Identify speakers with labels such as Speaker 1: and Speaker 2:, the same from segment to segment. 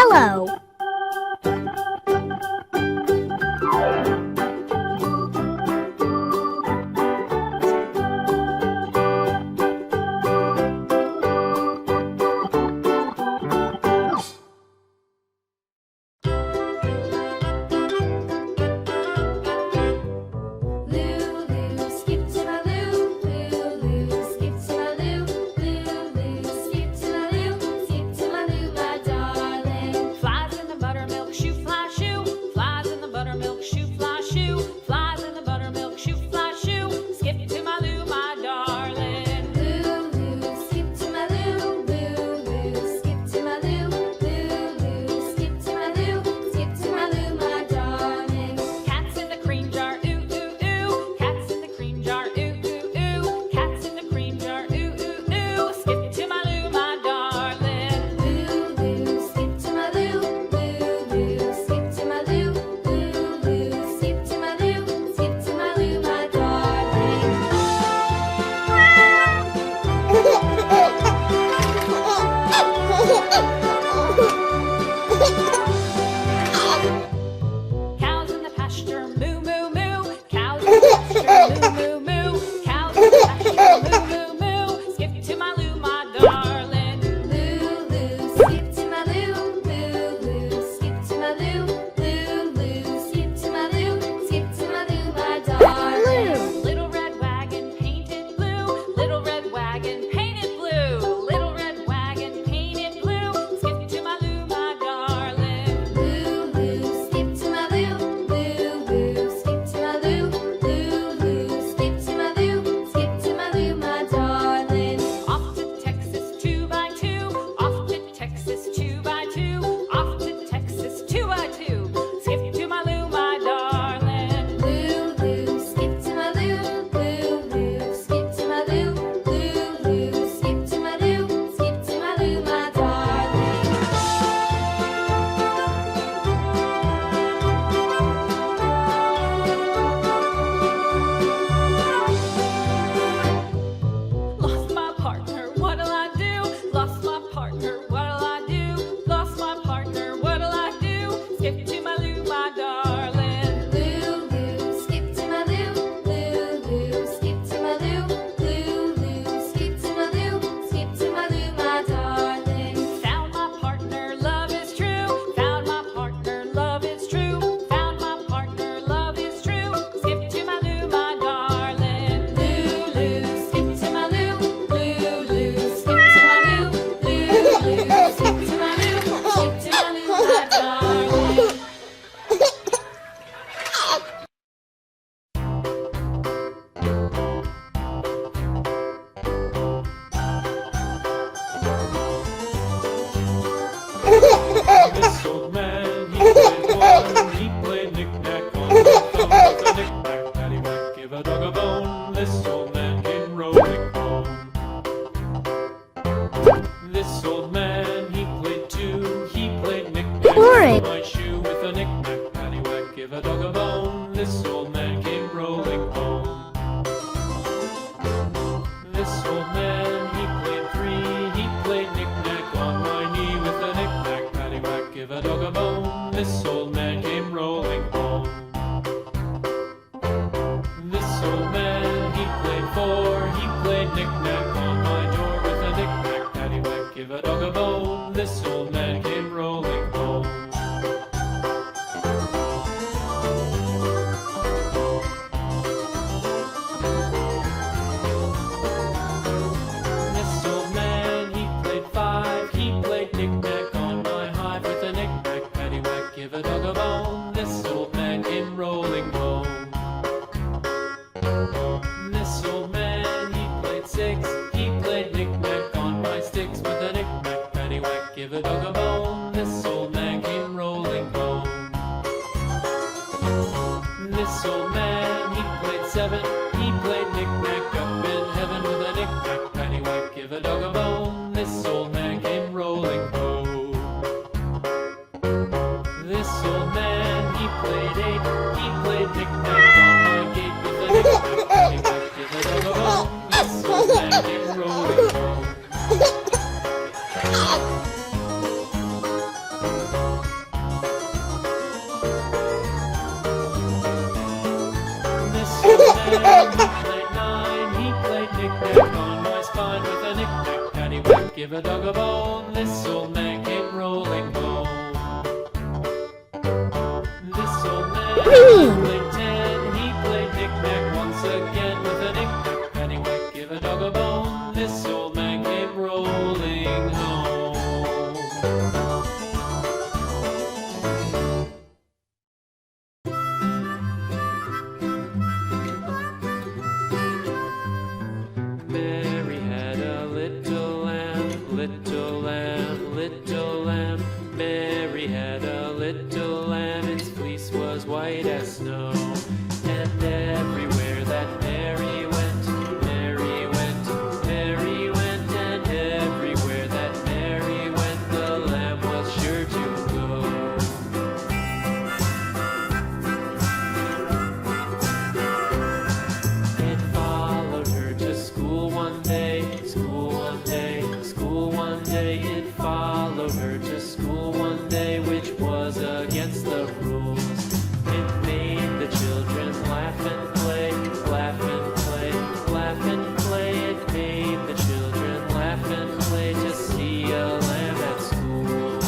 Speaker 1: yellow.
Speaker 2: This old man, he played one, he played knick-knack on the thumb of a knick-knack, paddywhack, give a dog a bone. This old man came rolling home. This old man, he played two, he played knick-knack on my shoe with a knick-knack, paddywhack, give a dog a bone. This old man came rolling home. This old man, he played three, he played knick-knack on my knee with a knick-knack, paddywhack, give a dog a bone. This old man came rolling home. This old man, he played four, he played knick-knack on my door with a knick-knack, paddywhack, give a dog a bone. give a dog a bone. This old man came rolling home. This old man played ten. He played knick-knack once again with a knick-knack, paddywhack, give a dog a bone. This old man came rolling home. Mary had a little lamb, little lamb, little lamb. Mary had a little lamb, its fleece was white as snow. And everywhere that Mary went, Mary went, Mary went. And everywhere that Mary went, the lamb was sure to go. It followed her to school one day, school one day, school one day. It followed her to school one day, which was against the rules. It made the children laugh and play, laugh and play, laugh and play. It made the children laugh and play to see a lamb at school.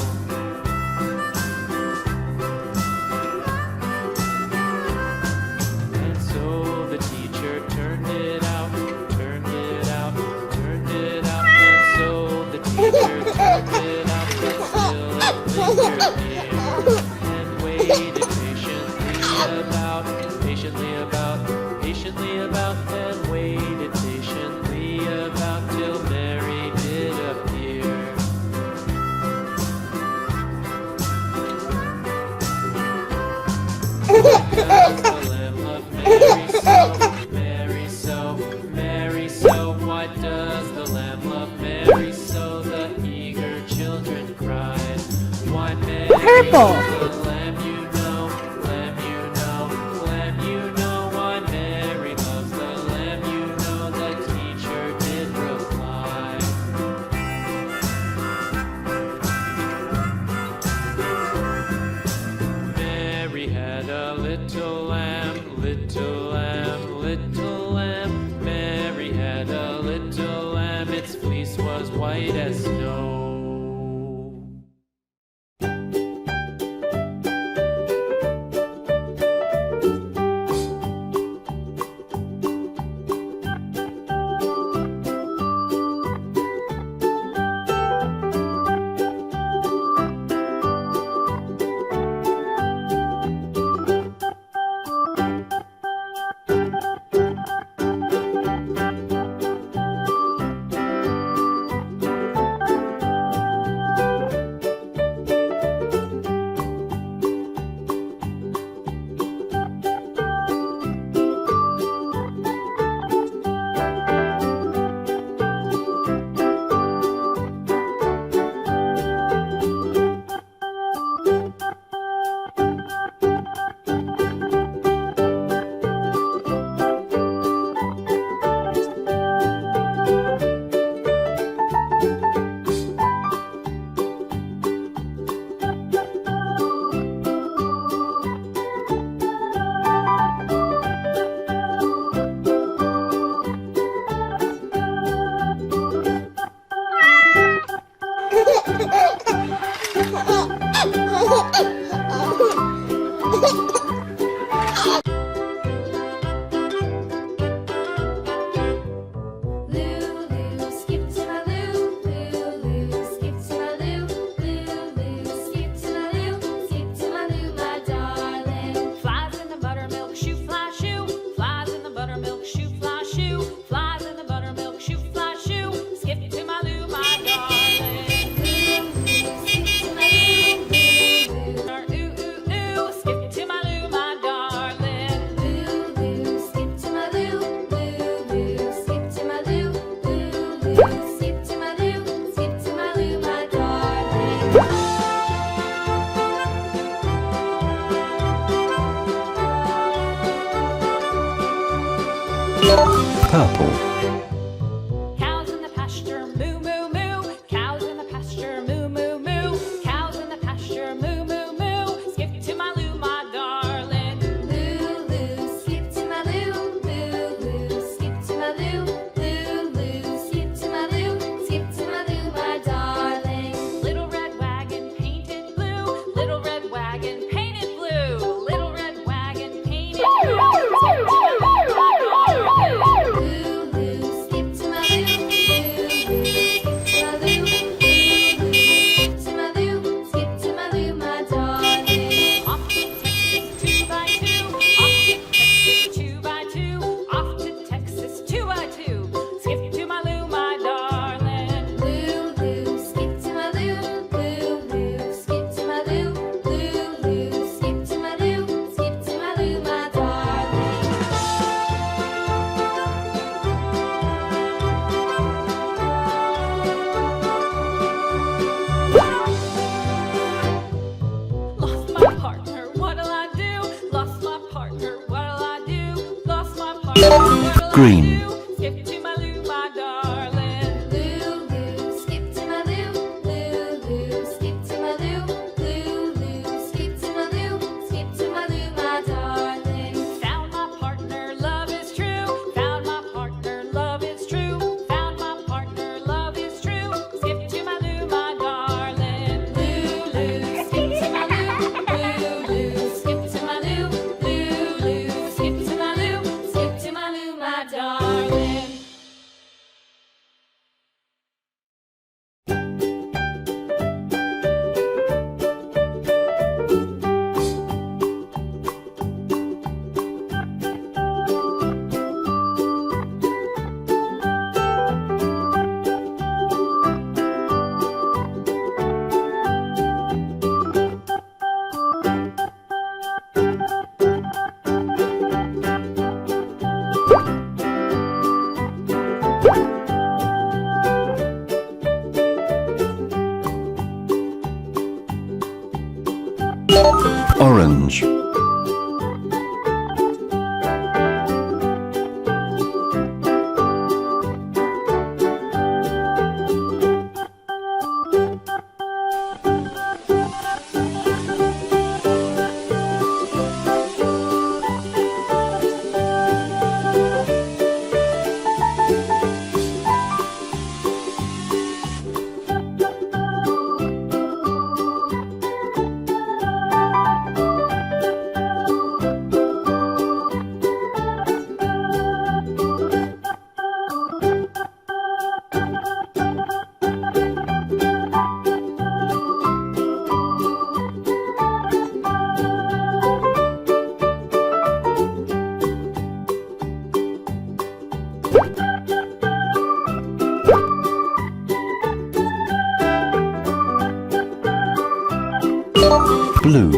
Speaker 2: And so the teacher turned it out, turned it out, turned it out. And so the teacher turned it out, but still it lingered near. And waited patiently about, and waited patiently about till Mary did appear. Does the lamb love Mary so, Mary so, Mary so? Why does the lamb love Mary so? The eager children cried. Why Mary
Speaker 1: Purple.
Speaker 2: the lamb you know, lamb you know, lamb you know. Why Mary loves the lamb you know, the teacher did reply. Mary had a little lamb, little lamb, little lamb. Mary had a little lamb, its fleece was white as snow.
Speaker 1: Green.
Speaker 3: Skip to my loo, my darling. Loo, loo, skip to my loo. Loo, loo, skip to my loo. Loo, loo, skip to my loo. Skip to my loo, my darling. Found my partner, love is true. Found my partner, love is true. Found my partner, love is true. Skip to my loo, my darling. Loo, loo, skip to my loo. Loo, loo, skip to my loo. Loo, loo, skip to my loo. Skip to my loo, my darling.
Speaker 1: Orange. Blue.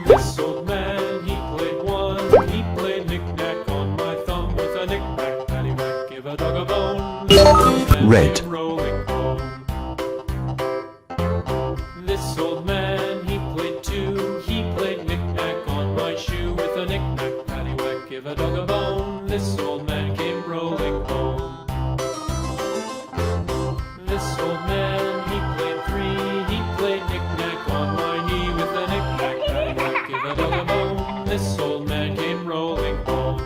Speaker 2: This old man, he played one. He played knick-knack on my thumb with a knick-knack, paddywhack, give a dog a bone.
Speaker 1: Red.
Speaker 2: Rolling home. This old man, he played two. He played knick-knack on my shoe with a knick-knack, paddywhack, give a dog a bone. This old man came rolling home. This old man, he played three. He played knick-knack on my knee with a knick-knack, paddywhack, give a dog a bone. This old man came rolling home.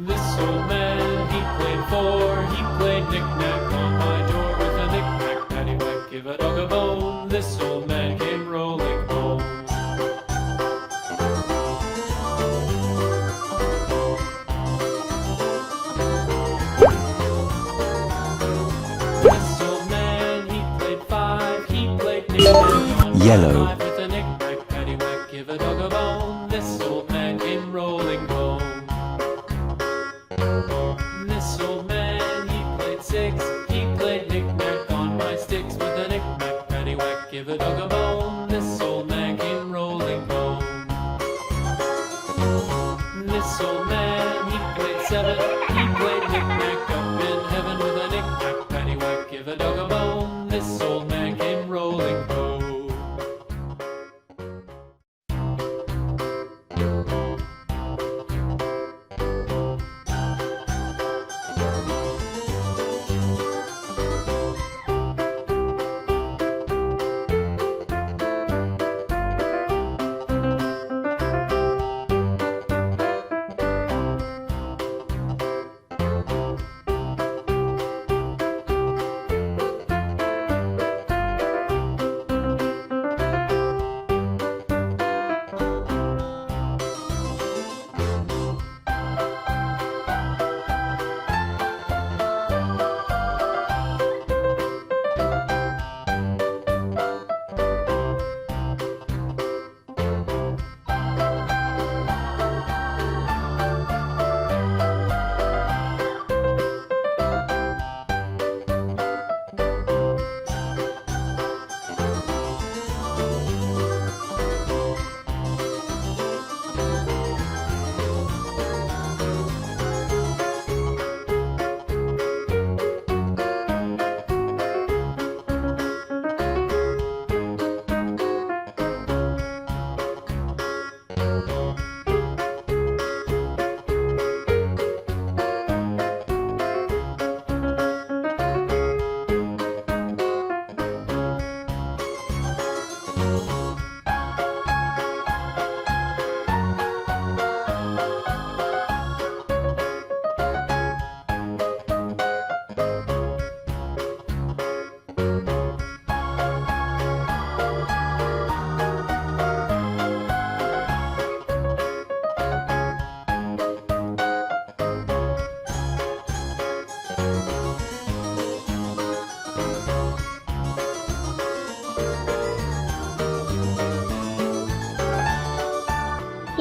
Speaker 2: This old man, he played four. He played knick-knack on my door with a knick-knack, paddywhack, give a dog a bone. This old man came rolling home. This old man, he played five. He played knick-knack on
Speaker 1: Yellow.
Speaker 2: five with a knick-knack, paddywhack, give a dog a bone. This old man came rolling home. This old man, he played six. He played knick-knack on my sticks with a knick-knack, paddywhack, give a dog a bone. This old man came rolling home. This old man, he played seven. He played knick-knack up in heaven with a knick-knack, paddywhack, give a dog a bone. This old man came rolling home.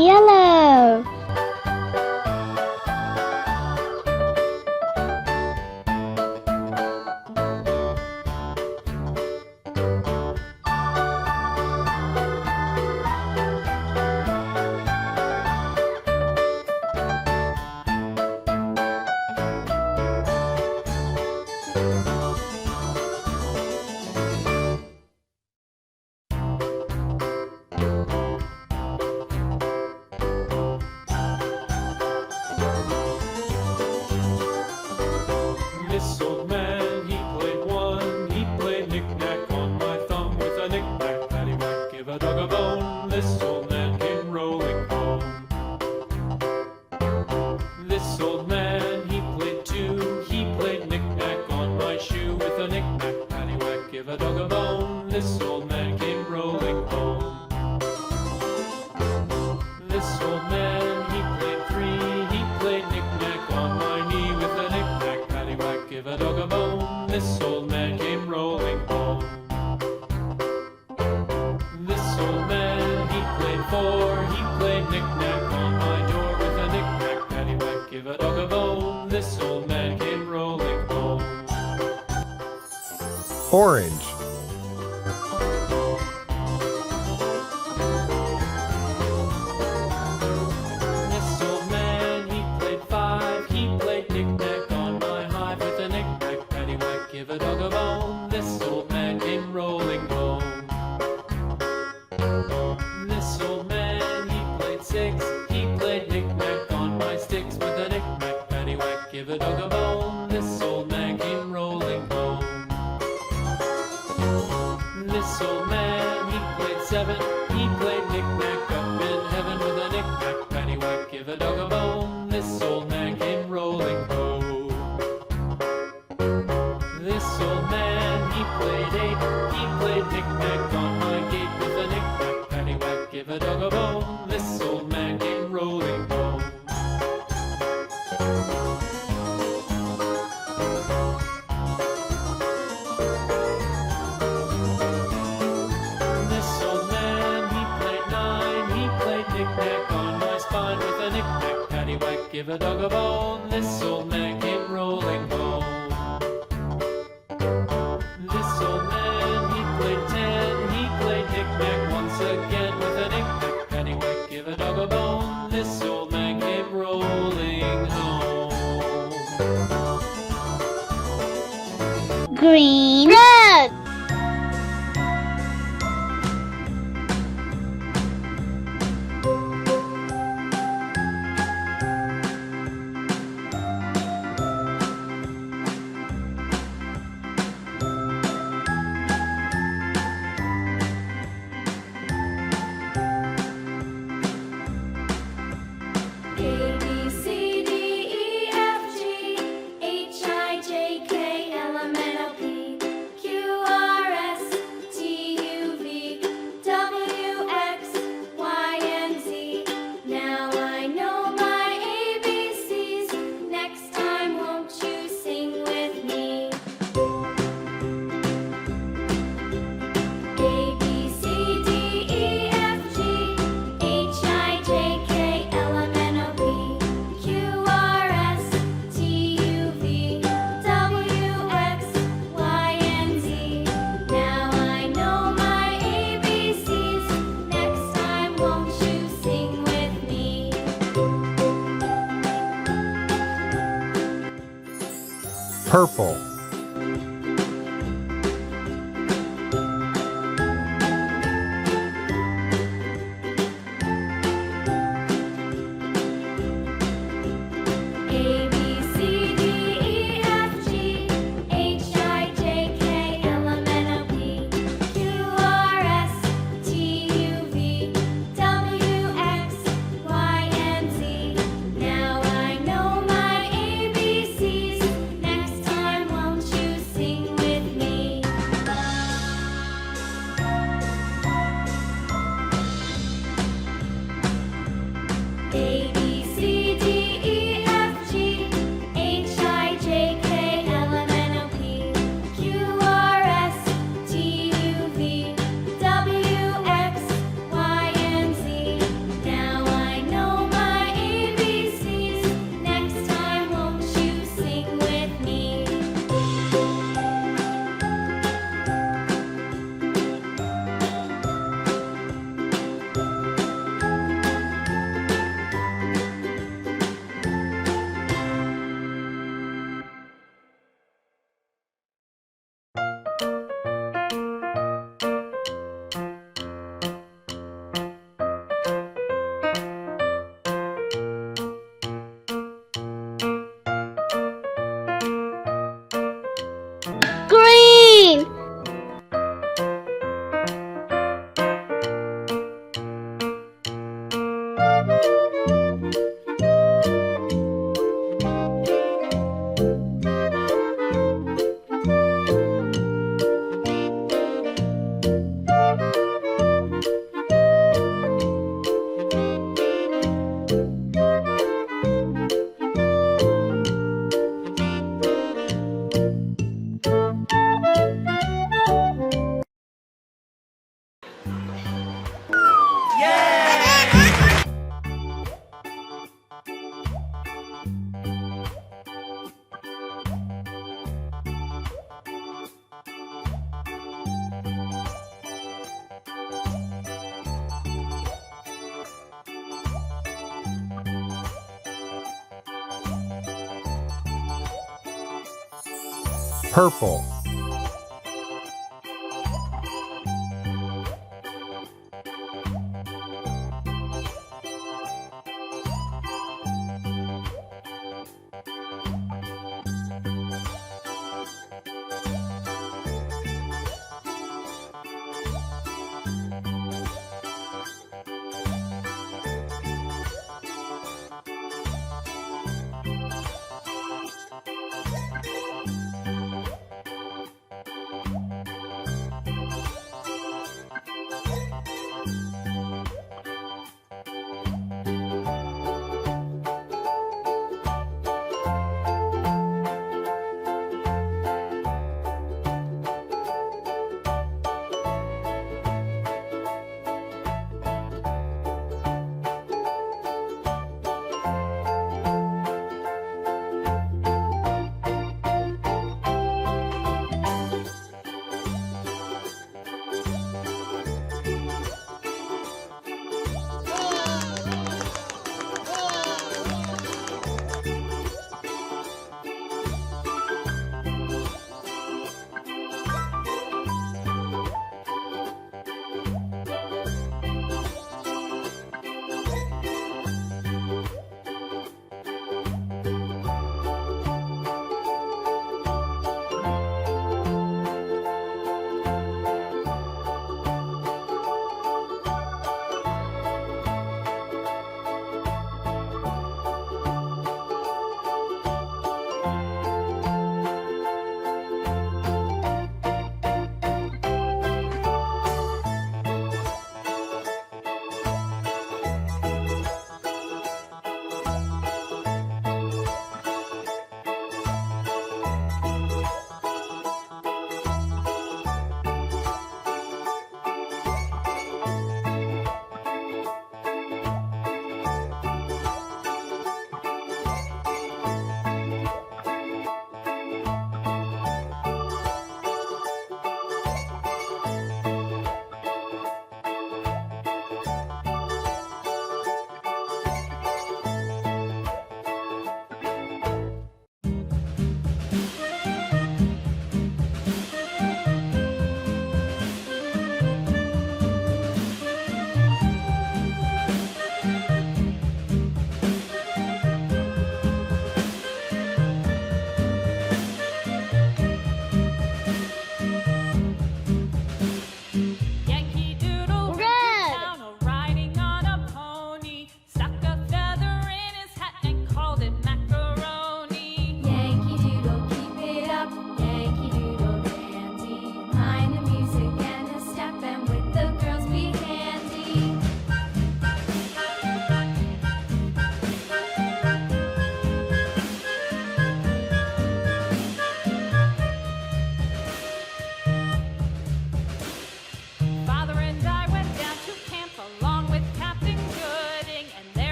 Speaker 4: Yellow.
Speaker 2: This old man, he played one. He played knick-knack on my thumb with a knick-knack, paddywhack, give a dog a bone. This old man came rolling home. This old man, he played two. He played knick-knack on my shoe with a knick-knack, paddywhack, give a dog a bone. This old man came rolling home. This old man, he played three. He played knick-knack on my knee with a knick-knack, paddywhack, give a dog a bone. This old man came rolling home. This old man, he played four. He played knick-knack on my door with a knick-knack, paddywhack, give a dog a bone. This old man came rolling home.
Speaker 5: Orange.
Speaker 2: This old man, he played five. He played knick-knack on my hive with a knick-knack, paddywhack, give a dog a bone. This old man came rolling home. This old man, he played six. He played knick-knack on my sticks with a knick-knack, paddywhack, give a dog a bone. This old man came rolling home. This old man, he played seven. He played knick-knack up in heaven with a knick-knack, paddywhack, give a dog a bone. This old man came rolling home. This old man, he played eight. He played knick-knack on my gate with a knick-knack, paddywhack, give a dog a bone. This old man came rolling home. This old man, he played nine. He played knick-knack on my spine with a knick-knack, paddywhack, give a dog a bone. This old man came rolling home. This old man, he played ten. He played knick-knack once again with a knick-knack, paddywhack, give a dog a bone. This old man came rolling home.
Speaker 4: Green. Red.
Speaker 3: A, B, C, D, E, F, G, H, I, J, K, L, M, N, O, P, Q, R, S, T, U, V, W, X, Y, and Z. Now I know my ABCs. Next time, won't you sing with me? A, B, C, D, E, F, G, H, I, J, K, L, M, N, O, P, Q, R, S, T, U, V, W, X, Y, and Z. Now I know my ABCs. Next time, won't you sing with me?
Speaker 5: Purple.
Speaker 3: A, B, C, D, E, F, G, H, I, J, K, L, M, N, O, P, Q, R, S, T, U, V, W, X, Y, and Z. Now I know my ABCs. Next time, won't
Speaker 5: purple,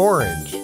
Speaker 5: Orange.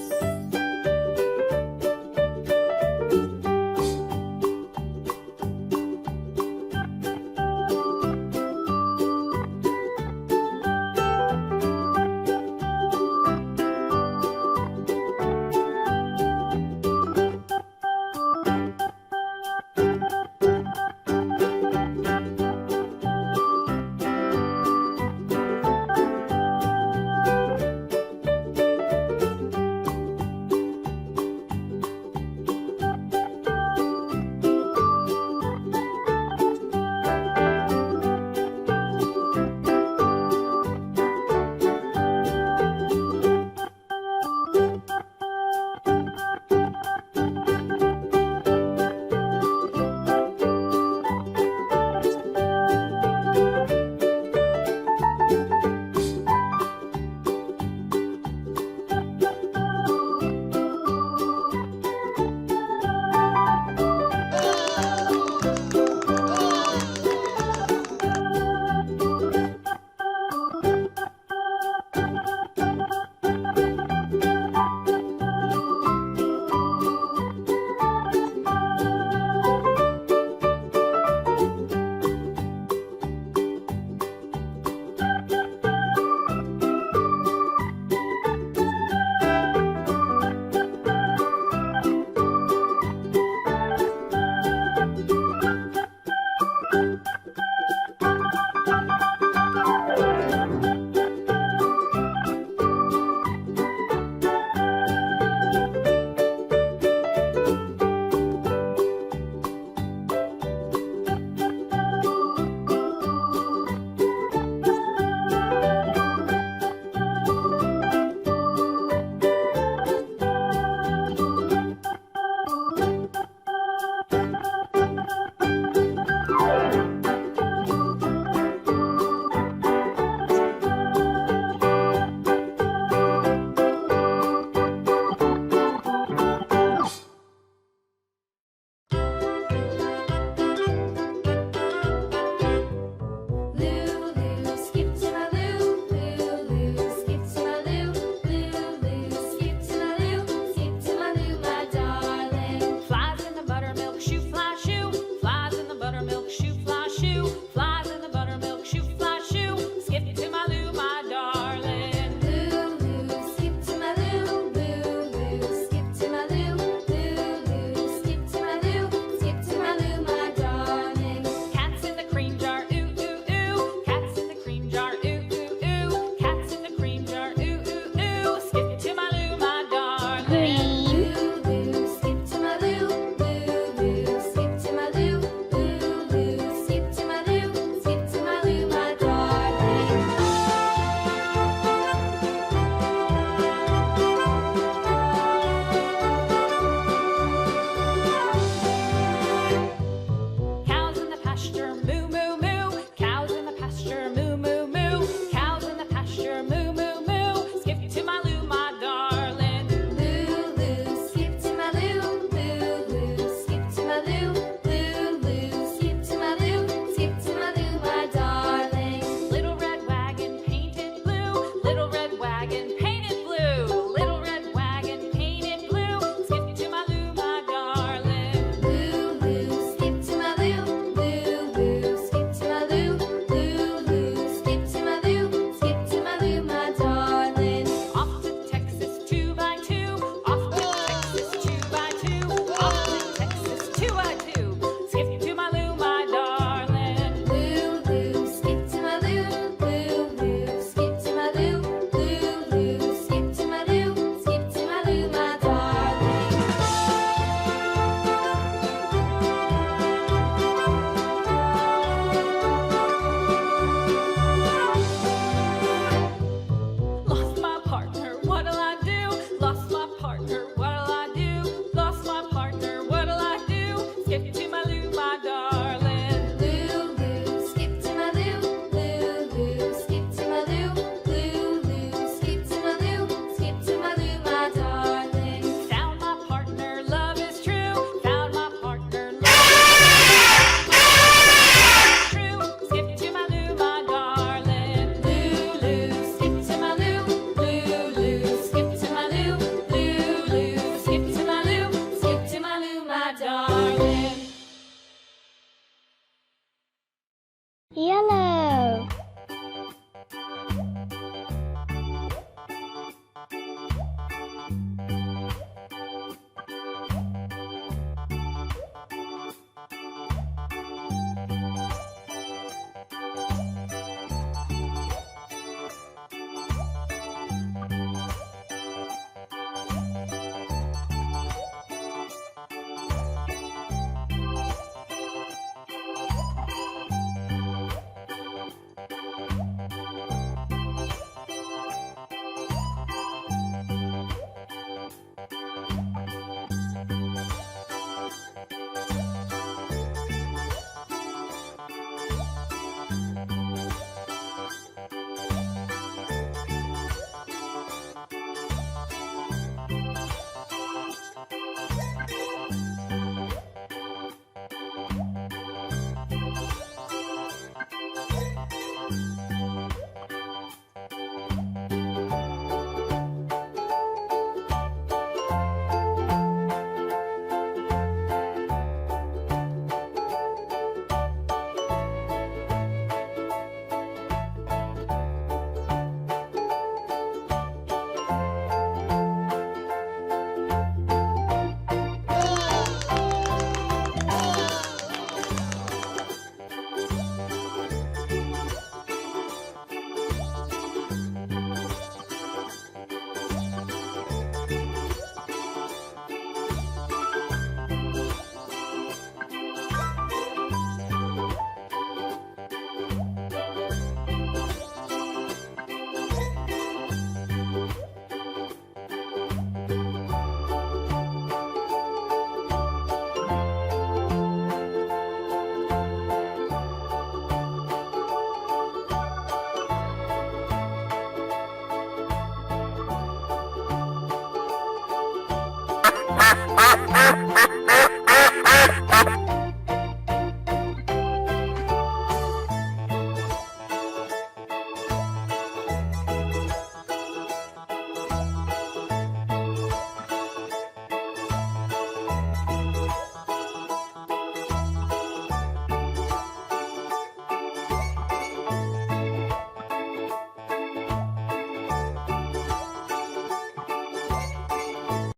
Speaker 4: ha, ha.